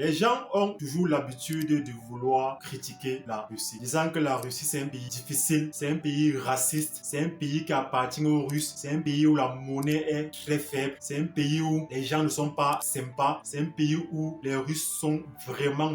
Les gens ont toujours l'habitude de vouloir critiquer la Russie, disant que la Russie c'est un pays difficile, c'est un pays raciste, c'est un pays qui appartient aux Russes, c'est un pays où la monnaie est très faible, c'est un pays où les gens ne sont pas sympas, c'est un pays où les Russes sont vraiment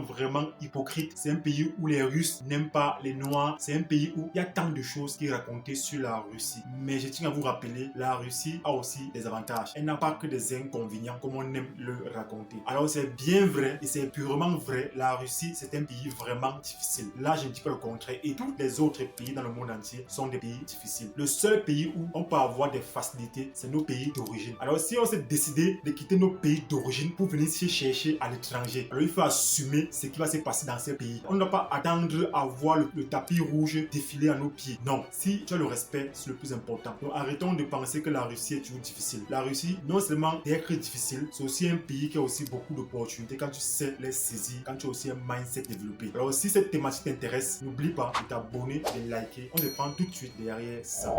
hypocrites, c'est un pays où les Russes n'aiment pas les Noirs, c'est un pays où il y a tant de choses qui racontent sur la Russie. Mais je tiens à vous rappeler, la Russie a aussi des avantages. Elle n'a pas que des inconvénients comme on aime le raconter. Alors c'est bien vrai et c'est purement vrai, la Russie c'est un pays vraiment difficile. Là je ne dis pas le contraire et tous les autres pays dans le monde entier sont des pays difficiles. Le seul pays où on peut avoir des facilités, c'est nos pays d'origine. Alors si on s'est décidé de quitter nos pays d'origine pour venir se chercher à l'étranger, alors il faut assumer ce qui va se passer dans ces pays. On ne doit pas attendre à voir le tapis rouge défiler à nos pieds. Non, si tu as le respect, c'est le plus important. Donc arrêtons de penser que la Russie est toujours difficile. La Russie, non seulement d'être difficile, c'est aussi un pays qui a aussi beaucoup d'opportunités quand tu sais les saisir, quand tu as aussi un mindset développé. Alors si cette thématique t'intéresse, n'oublie pas de t'abonner, de liker. On se prend tout de suite derrière ça.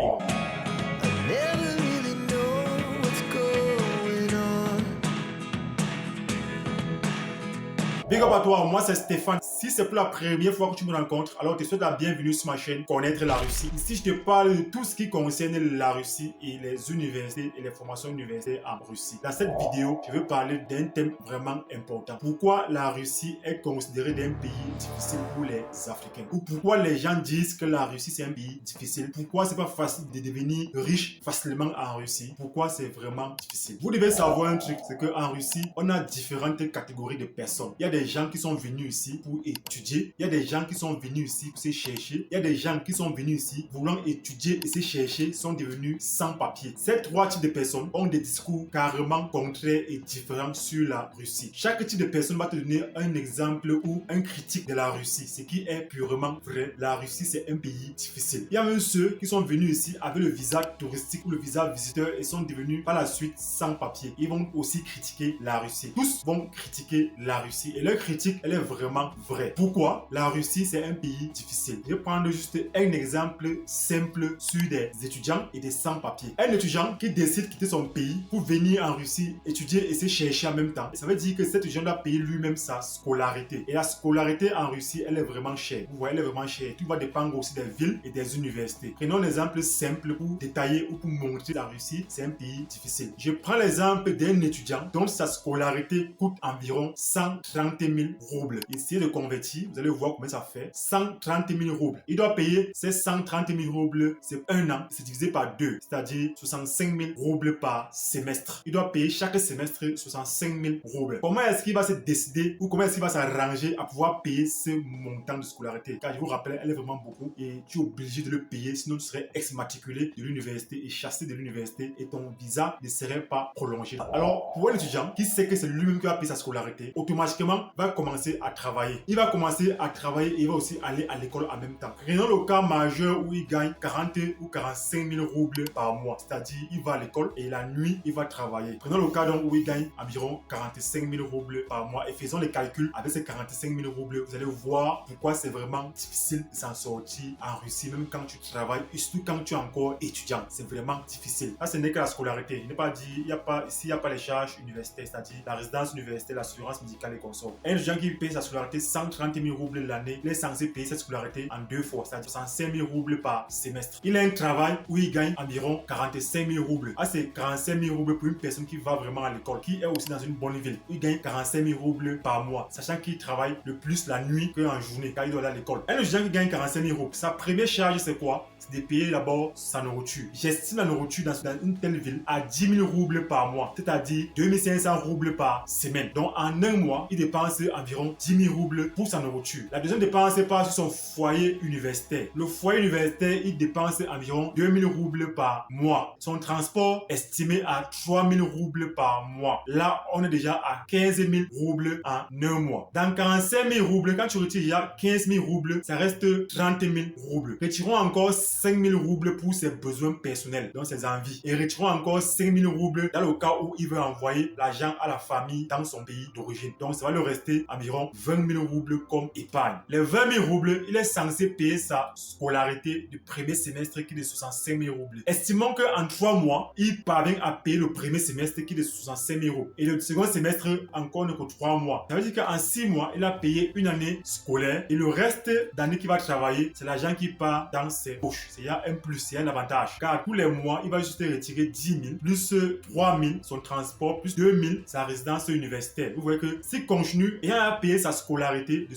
Big up à toi, moi c'est Stéphane. Si c'est pour la première fois que tu me rencontres, alors je te souhaite la bienvenue sur ma chaîne Connaître la Russie. Ici, je te parle de tout ce qui concerne la Russie et les universités et les formations universitaires en Russie. Dans cette vidéo, je veux parler d'un thème vraiment important. Pourquoi la Russie est considérée d'un pays difficile pour les Africains? Ou pourquoi les gens disent que la Russie c'est un pays difficile? Pourquoi c'est pas facile de devenir riche facilement en Russie? Pourquoi c'est vraiment difficile? Vous devez savoir un truc, c'est qu'en Russie, on a différentes catégories de personnes. Il y a des gens qui sont venus ici pour étudier. Il y a des gens qui sont venus ici pour se chercher. Il y a des gens qui sont venus ici voulant étudier et se chercher, sont devenus sans papier. Ces trois types de personnes ont des discours carrément contraires et différents sur la Russie. Chaque type de personne va te donner un exemple ou un critique de la Russie, ce qui est purement vrai. La Russie, c'est un pays difficile. Il y a même ceux qui sont venus ici avec le visa touristique ou le visa visiteur et sont devenus par la suite sans papier. Ils vont aussi critiquer la Russie. Tous vont critiquer la Russie et leur critique, elle est vraiment vraie. Pourquoi? La Russie, c'est un pays difficile. Je vais prendre juste un exemple simple sur des étudiants et des sans-papiers. Un étudiant qui décide de quitter son pays pour venir en Russie, étudier et se chercher en même temps. Ça veut dire que cet étudiant doit payer lui-même sa scolarité. Et la scolarité en Russie, elle est vraiment chère. Vous voyez, elle est vraiment chère. Tout va dépendre aussi des villes et des universités. Prenons l'exemple simple pour détailler ou pour montrer la Russie, c'est un pays difficile. Je prends l'exemple d'un étudiant dont sa scolarité coûte environ 130 000 roubles. Essayez de convertir, vous allez voir combien ça fait. 130 000 roubles. Il doit payer ces 130 000 roubles, c'est un an, c'est divisé par 2, c'est-à-dire 65 000 roubles par semestre. Il doit payer chaque semestre 65 000 roubles. Comment est-ce qu'il va se décider ou comment est-ce qu'il va s'arranger à pouvoir payer ce montant de scolarité? Car je vous rappelle, elle est vraiment beaucoup et tu es obligé de le payer, sinon tu serais exmatriculé de l'université et chassé de l'université et ton visa ne serait pas prolongé. Alors, pour un étudiant qui sait que c'est lui-même qui va payer sa scolarité, automatiquement va commencer à travailler. Il va commencer à travailler et il va aussi aller à l'école en même temps. Prenons le cas majeur où il gagne 40 ou 45 000 roubles par mois. C'est-à-dire, il va à l'école et la nuit, il va travailler. Prenons le cas donc où il gagne environ 45 000 roubles par mois et faisons les calculs avec ces 45 000 roubles. Vous allez voir pourquoi c'est vraiment difficile de s'en sortir en Russie, même quand tu travailles et surtout quand tu es encore étudiant. C'est vraiment difficile. Là, ce n'est que la scolarité. Je n'ai pas dit, ici, il n'y a pas les charges universitaires, c'est-à-dire la résidence universitaire, l'assurance médicale et consorts. Un étudiant qui paye sa scolarité 130 000 roubles l'année, il est censé payer cette scolarité en 2 fois, c'est-à-dire 65 000 roubles par semestre. Il a un travail où il gagne environ 45 000 roubles. Ah, c'est 45 000 roubles pour une personne qui va vraiment à l'école, qui est aussi dans une bonne ville. Il gagne 45 000 roubles par mois, sachant qu'il travaille le plus la nuit qu'en journée, car il doit aller à l'école. Un étudiant qui gagne 45 000 roubles, sa première charge, c'est quoi? C'est de payer d'abord sa nourriture. J'estime la nourriture dans une telle ville à 10 000 roubles par mois, c'est-à-dire 2500 roubles par semaine. Donc, en un mois, il dépense environ 10 000 roubles pour sa nourriture. La deuxième dépense passe sur son foyer universitaire. Le foyer universitaire, il dépense environ 2 000 roubles par mois. Son transport estimé à 3 000 roubles par mois. Là, on est déjà à 15 000 roubles en un mois. Dans 45 000 roubles, quand tu retires il y a 15 000 roubles, ça reste 30 000 roubles. Retirons encore 5 000 roubles pour ses besoins personnels, donc ses envies. Et retirons encore 5 000 roubles dans le cas où il veut envoyer l'argent à la famille dans son pays d'origine. Donc, ça va le rester environ 20 000 roubles comme épargne. Les 20 000 roubles, il est censé payer sa scolarité du premier semestre qui est de 65 000 roubles. Estimons qu'en 3 mois, il parvient à payer le premier semestre qui est de 65 000 euros. Et le second semestre, encore ne que 3 mois. Ça veut dire qu'en 6 mois, il a payé une année scolaire et le reste d'année qu'il va travailler, c'est l'argent qui part dans ses poches. Il y a un plus, il y a un avantage. Car tous les mois, il va juste retirer 10 000, plus 3 000 son transport, plus 2 000 sa résidence universitaire. Vous voyez que s'il continue et a payé sa scolarité de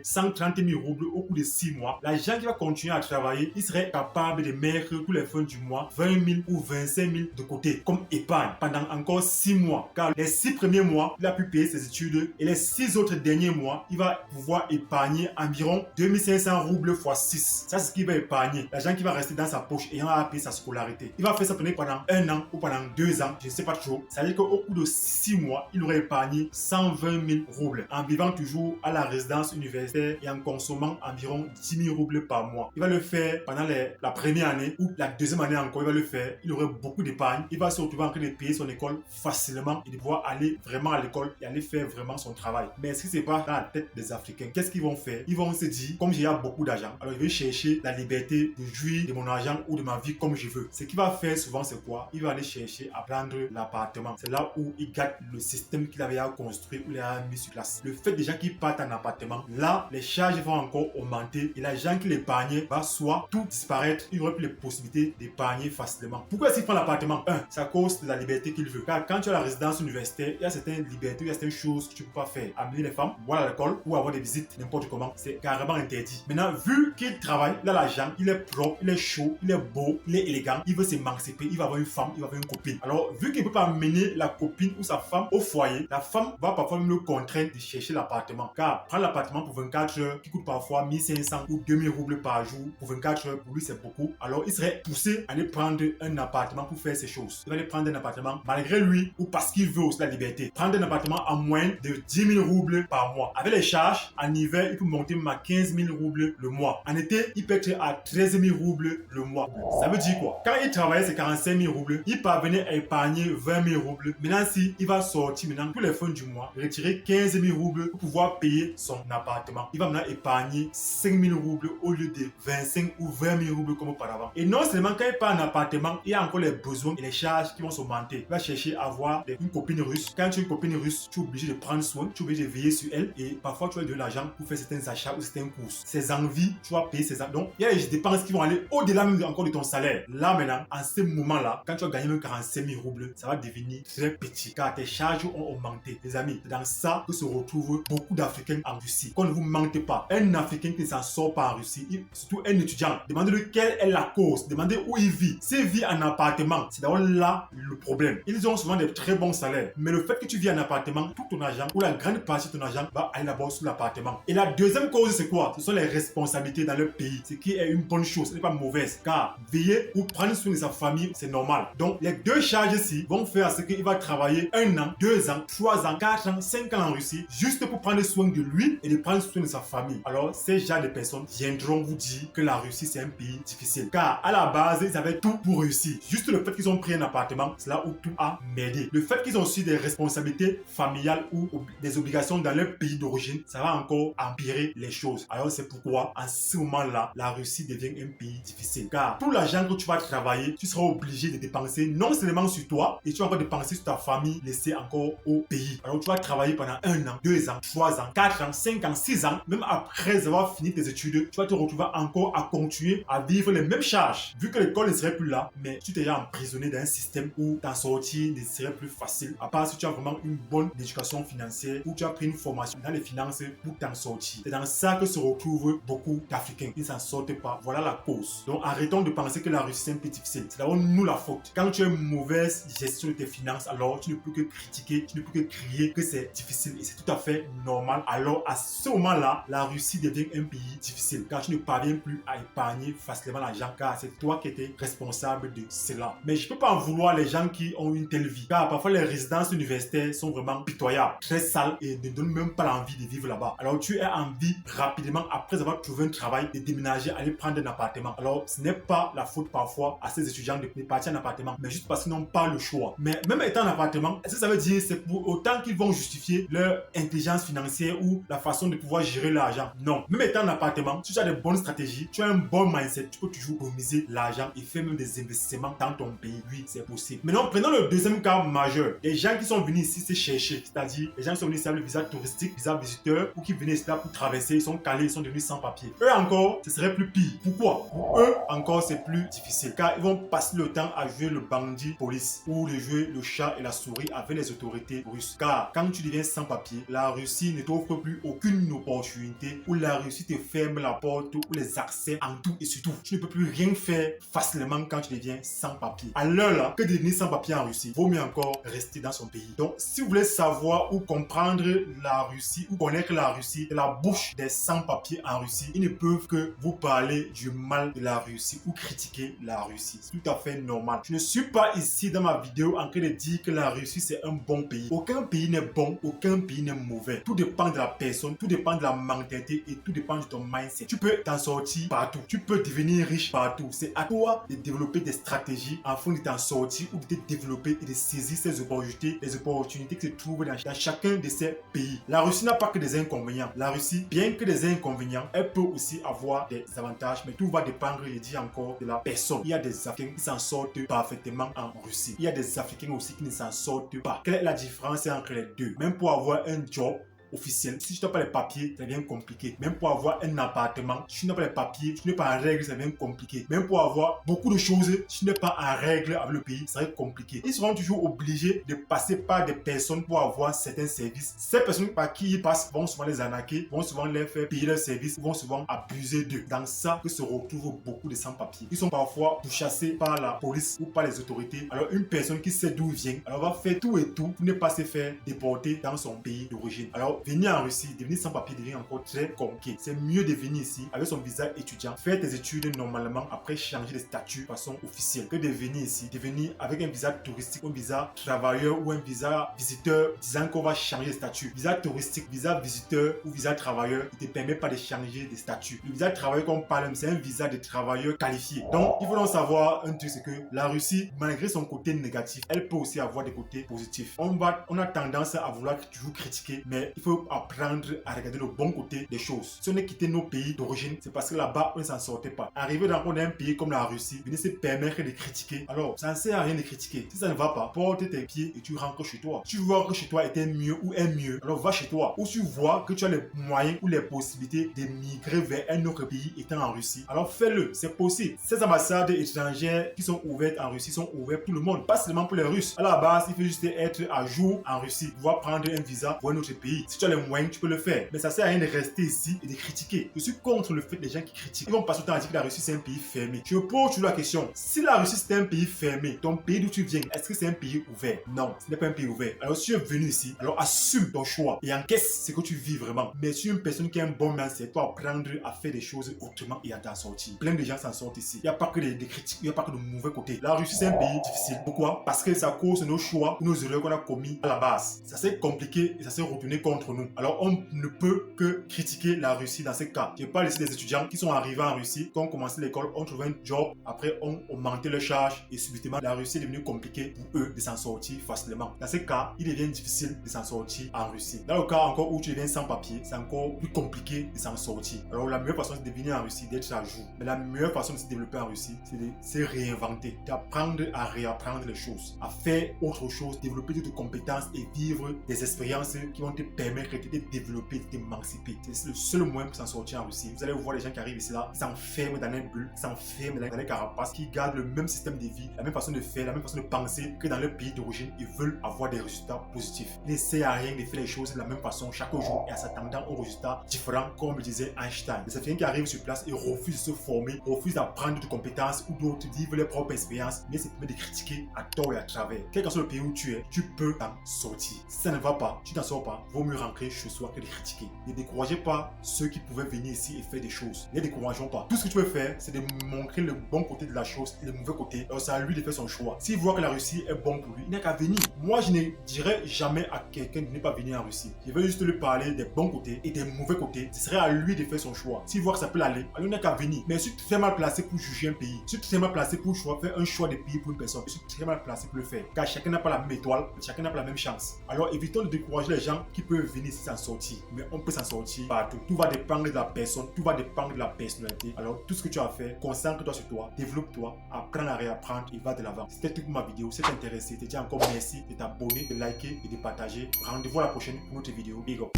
130 000 roubles au cours de 6 mois, l'argent qui va continuer à travailler, il serait capable de mettre tous les fins du mois 20 000 ou 25 000 de côté comme épargne pendant encore 6 mois. Car les 6 premiers mois, il a pu payer ses études et les 6 autres derniers mois, il va pouvoir épargner environ 2500 roubles x 6. Ça, c'est ce qu'il va épargner. L'argent qui va rester dans sa poche ayant à payer sa scolarité. Il va faire ça pendant 1 an ou pendant 2 ans, je ne sais pas trop. Ça veut dire qu'au cours de 6 mois, il aurait épargné 120 000 roubles en vivant toujours à la résidence universitaire et en consommant environ 10 000 roubles par mois. Il va le faire pendant la première année ou la deuxième année encore, il va le faire. Il aurait beaucoup d'épargne. Il va se retrouver en train de payer son école facilement et de pouvoir aller vraiment à l'école et aller faire vraiment son travail. Mais est-ce que c'est pas dans la tête des Africains? Qu'est-ce qu'ils vont faire? Ils vont se dire, comme j'ai beaucoup d'argent, alors je vais chercher la liberté de jouir de mon argent ou de ma vie comme je veux. Ce qu'il va faire souvent, c'est quoi? Il va aller chercher à prendre l'appartement. C'est là où il gâte le système qu'il avait à construire ou il a mis sur place. Le fait des gens qui partent en appartement, là, les charges vont encore augmenter et l'argent qu'il épargnait va soit tout disparaître. Il n'aurait plus les possibilités d'épargner facilement. Pourquoi est-ce qu'il prend l'appartement? C'est à cause de la liberté qu'il veut. Car quand tu as la résidence universitaire, il y a certaines libertés, il y a certaines choses que tu ne peux pas faire. Amener les femmes, voir à l'école ou avoir des visites n'importe comment, c'est carrément interdit. Maintenant, vu qu'il travaille, il a l'argent, il est propre, il est chaud, il est beau, il est élégant, il veut s'émanciper, il va avoir une femme, il va avoir une copine. Alors, vu qu'il ne peut pas amener la copine ou sa femme au foyer, la femme va parfois même le contraindre de chercher l'appartement. Car prendre l'appartement pour 24 heures, qui coûte parfois 1500 ou 2000 roubles par jour, pour 24 heures, pour lui c'est beaucoup. Alors, il serait poussé à aller prendre un appartement pour faire ces choses. Il va aller prendre un appartement malgré lui ou parce qu'il veut aussi la liberté. Prendre un appartement à moins de 10 000 roubles par mois. Avec les charges, en hiver, il peut monter même à 15 000 roubles le mois. En été, il peut être à 13 000 roubles le mois. Ça veut dire quoi? Quand il travaillait ses 45 000 roubles, il parvenait à épargner 20 000 roubles. Maintenant, si il va sortir maintenant tous les fins du mois, retirer 15 000 roubles pour pouvoir payer son appartement. Il va maintenant épargner 5 000 roubles au lieu de 25 ou 20 000 roubles comme auparavant. Et non seulement quand il part en appartement, il y a encore les besoins et les charges qui vont s'augmenter. Il va chercher à avoir une copine russe. Quand tu as une copine russe, tu es obligé de prendre soin, tu es obligé de veiller sur elle et parfois tu as de l'argent pour faire certains achats ou certaines courses. Ses envies, tu vas payer ses envies. Donc, il y a des dépenses qui vont aller au-delà même encore de ton salaire. Là maintenant, en ce moment-là, quand tu as gagné même 45 000 roubles, ça va devenir très petit car tes charges ont augmenté. Les amis, c'est dans ça que se retrouvent beaucoup d'Africains en Russie. Qu'on ne vous mentez pas. Un Africain qui ne s'en sort pas en Russie, surtout un étudiant, demandez-lui quelle est la cause, demandez où il vit. S'il vit en appartement, c'est d'abord là le problème. Ils ont souvent des très bons salaires, mais le fait que tu vis en appartement, tout ton argent ou la grande partie de ton argent va aller d'abord sur l'appartement. Et la deuxième cause, c'est quoi? Ce sont les responsabilités dans le pays, ce qui est une bonne chose, ce n'est pas mauvaise, car veiller ou prendre soin de sa famille, c'est normal. Donc, les deux charges-ci vont faire à ce qu'il va travailler 1 an, 2 ans, 3 ans, 4 ans, 5 ans en Russie, juste pour prendre soin de lui et de prendre soin de sa famille. Alors, ces genres de personnes viendront vous dire que la Russie, c'est un pays difficile. Car, à la base, ils avaient tout pour réussir. Juste le fait qu'ils ont pris un appartement, c'est là où tout a merdé. Le fait qu'ils ont aussi des responsabilités familiales ou des obligations dans leur pays d'origine, ça va encore empirer les choses. Alors, c'est pourquoi, en ce moment-là, la Russie devient un pays difficile. Car, tout l'argent que tu vas travailler, tu seras obligé de dépenser non seulement sur toi, et tu vas encore dépenser sur ta famille laissée encore au pays. Alors, tu vas travailler pendant 1 an, 2 ans, 3 ans, 4 ans, 5 ans, 6 ans, même après avoir fini tes études, tu vas te retrouver encore à continuer à vivre les mêmes charges. Vu que l'école ne serait plus là, mais tu t'es emprisonné dans un système où t'en sortir ne serait plus facile, à part si tu as vraiment une bonne éducation financière ou tu as pris une formation dans les finances pour t'en sortir. C'est dans ça que se retrouvent beaucoup d'Africains qui ne s'en sortent pas. Voilà la cause. Donc arrêtons de penser que la Russie c'est un peu difficile. C'est d'abord nous la faute. Quand tu as une mauvaise gestion de tes finances, alors tu ne peux que critiquer, tu ne peux que crier que c'est difficile et c'est tout à fait normal. Alors à ce moment-là, la Russie devient un pays difficile car tu ne parviens plus à épargner facilement l'argent car c'est toi qui étais responsable de cela. Mais je ne peux pas en vouloir les gens qui ont une telle vie car parfois les résidences universitaires sont vraiment pitoyables, très sales et ne donnent même pas l'envie de vivre là-bas. Alors tu as envie rapidement après avoir trouvé un travail de déménager, aller prendre un appartement. Alors ce n'est pas la faute parfois à ces étudiants de partir en appartement, mais juste parce qu'ils n'ont pas le choix. Mais même étant en appartement, est-ce que ça veut dire c'est pour autant qu'ils vont justifier leur leur intelligence financière ou la façon de pouvoir gérer l'argent. Non. Même étant en appartement, si tu as de bonnes stratégies, tu as un bon mindset, tu peux toujours économiser l'argent et faire même des investissements dans ton pays. Oui, c'est possible. Maintenant, prenons le deuxième cas majeur. Les gens qui sont venus ici se chercher, c'est-à-dire les gens qui sont venus ici avec le visa touristique, visa visiteur, ou qui venaient ici là pour traverser, ils sont calés, ils sont devenus sans papier. Eux encore, ce serait plus pire. Pourquoi? Pour eux encore, c'est plus difficile, car ils vont passer le temps à jouer le bandit police ou de jouer le chat et la souris avec les autorités russes. Car quand tu deviens sans papier, la Russie ne t'offre plus aucune opportunité, ou la Russie te ferme la porte ou les accès en tout et surtout. Tu ne peux plus rien faire facilement quand tu deviens sans papier. À l'heure là, que devenir sans papier en Russie, vaut mieux encore rester dans son pays. Donc, si vous voulez savoir ou comprendre la Russie ou connaître la Russie de la bouche des sans-papiers en Russie, ils ne peuvent que vous parler du mal de la Russie ou critiquer la Russie. C'est tout à fait normal. Je ne suis pas ici dans ma vidéo en train de dire que la Russie c'est un bon pays. Aucun pays n'est bon, aucun pays n'est mauvais. Tout dépend de la personne, tout dépend de la mentalité et tout dépend de ton mindset. Tu peux t'en sortir partout. Tu peux devenir riche partout. C'est à toi de développer des stratégies afin de t'en sortir ou de te développer et de saisir ces opportunités, les opportunités qui se trouvent dans chacun de ces pays. La Russie n'a pas que des inconvénients. La Russie, bien que des inconvénients, elle peut aussi avoir des avantages, mais tout va dépendre, je dis encore, de la personne. Il y a des Africains qui s'en sortent parfaitement en Russie. Il y a des Africains aussi qui ne s'en sortent pas. Quelle est la différence entre les deux? Même pour avoir un job officiel, si tu n'as pas les papiers, ça devient compliqué. Même pour avoir un appartement, si tu n'as pas les papiers, si tu n'es pas en règle, ça devient compliqué. Même pour avoir beaucoup de choses, si tu n'es pas en règle avec le pays, ça va être compliqué. Ils seront toujours obligés de passer par des personnes pour avoir certains services. Ces personnes par qui ils passent vont souvent les arnaquer, vont souvent les faire payer leurs services, vont souvent abuser d'eux. Dans ça que se retrouvent beaucoup de sans-papiers. Ils sont parfois pourchassés par la police ou par les autorités. Alors une personne qui sait d'où il vient, alors va faire tout et tout pour ne pas se faire déporter dans son pays d'origine. Alors venir en Russie, devenir sans papier devient encore très compliqué. C'est mieux de venir ici avec son visa étudiant, faire tes études normalement, après changer de statut de façon officielle, que de venir ici, de venir avec un visa touristique, un visa travailleur ou un visa visiteur, disant qu'on va changer de statut. Visa touristique, visa visiteur ou visa travailleur, il ne te permet pas de changer de statut. Le visa travailleur qu'on parle, c'est un visa de travailleur qualifié. Donc, il faut donc savoir un truc, c'est que la Russie, malgré son côté négatif, elle peut aussi avoir des côtés positifs. On a tendance à vouloir toujours critiquer, mais il faut apprendre à regarder le bon côté des choses. Si on a quitté nos pays d'origine, c'est parce que là-bas, on ne s'en sortait pas. Arriver dans un pays comme la Russie, venir se permettre de critiquer. Alors, ça ne sert à rien de critiquer. Si ça ne va pas, porte tes pieds et tu rentres chez toi. Si tu vois que chez toi était mieux ou est mieux, alors va chez toi. Ou si tu vois que tu as les moyens ou les possibilités de migrer vers un autre pays étant en Russie, alors fais-le. C'est possible. Ces ambassades étrangères qui sont ouvertes en Russie sont ouvertes pour tout le monde, pas seulement pour les Russes. À la base, il faut juste être à jour en Russie, pouvoir prendre un visa pour un autre pays. Si tu as les moyens, tu peux le faire. Mais ça sert à rien de rester ici et de critiquer. Je suis contre le fait des gens qui critiquent. Ils vont passer le temps à dire que la Russie c'est un pays fermé. Je pose toujours la question. Si la Russie c'est un pays fermé, ton pays d'où tu viens, est-ce que c'est un pays ouvert? Non, ce n'est pas un pays ouvert. Alors si tu es venu ici, alors assume ton choix et encaisse ce que tu vis vraiment. Mais si une personne qui a un bon mindset, tu dois apprendre à faire des choses autrement et à t'en sortir. Plein de gens s'en sortent ici. Il n'y a pas que des critiques, il n'y a pas que de mauvais côtés. La Russie c'est un pays difficile. Pourquoi? Parce que ça cause nos choix ou nos erreurs qu'on a commis à la base. Ça s'est compliqué et ça s'est retourné contre nous. Alors on ne peut que critiquer la Russie dans ces cas. Je parle ici des étudiants qui sont arrivés en Russie, qui ont commencé l'école, ont trouvé un job, après ont augmenté leurs charges et subitement la Russie est devenue compliquée pour eux de s'en sortir facilement. Dans ces cas, il devient difficile de s'en sortir en Russie. Dans le cas encore où tu deviens sans papier, c'est encore plus compliqué de s'en sortir. Alors la meilleure façon de venir en Russie, d'être à jour. Mais la meilleure façon de se développer en Russie, c'est de se réinventer, d'apprendre à réapprendre les choses, à faire autre chose, développer d'autres compétences et vivre des expériences qui vont te permettre de te développer, de t'émanciper. C'est le seul moyen pour s'en sortir en Russie. Vous allez voir les gens qui arrivent ici là, ils s'enferment dans une bulle, ils s'enferment dans les carapaces, qui gardent le même système de vie, la même façon de faire, la même façon de penser que dans leur pays d'origine. Ils veulent avoir des résultats positifs. Il ne sert à rien de faire les choses de la même façon chaque jour et en s'attendant aux résultats différents, comme le disait Einstein. Les Africains qui arrivent sur place et refusent de se former, refusent d'apprendre d'autres compétences ou d'autres vivre leurs propres expériences, mais c'est permet de critiquer à tort et à travers. Quel que soit le pays où tu es, tu peux t'en sortir. Si ça ne va pas, tu t'en sors pas, vaut mieux rentrer chez soi que de critiquer. Ne découragez pas ceux qui pouvaient venir ici et faire des choses. Ne les décourageons pas. Tout ce que tu peux faire, c'est de montrer le bon côté de la chose et le mauvais côté. Alors c'est à lui de faire son choix. S'il voit que la Russie est bon pour lui, il n'a qu'à venir. Moi, je ne dirais jamais à quelqu'un de ne pas venir en Russie. Je vais juste lui parler des bons côtés et des mauvais côtés. Ce serait à lui de faire son choix. S'il voit que ça peut l'aller, alors il n'a qu'à venir. Mais si tu es très mal placé pour juger un pays, si tu es très mal placé pour faire un choix de pays pour une personne, si tu es très mal placé pour le faire, car chacun n'a pas la même étoile, chacun n'a pas la même chance. Alors évitons de décourager les gens qui peuvent venir s'en sortir, mais on peut s'en sortir partout. Tout va dépendre de la personne, tout va dépendre de la personnalité. Alors, tout ce que tu as fait, concentre-toi sur toi, développe-toi, apprends à réapprendre et va de l'avant. C'était tout pour ma vidéo. Si t'es intéressé, je te dis encore merci de t'abonner, de liker et de partager. Rendez-vous à la prochaine pour une autre vidéo. Big up.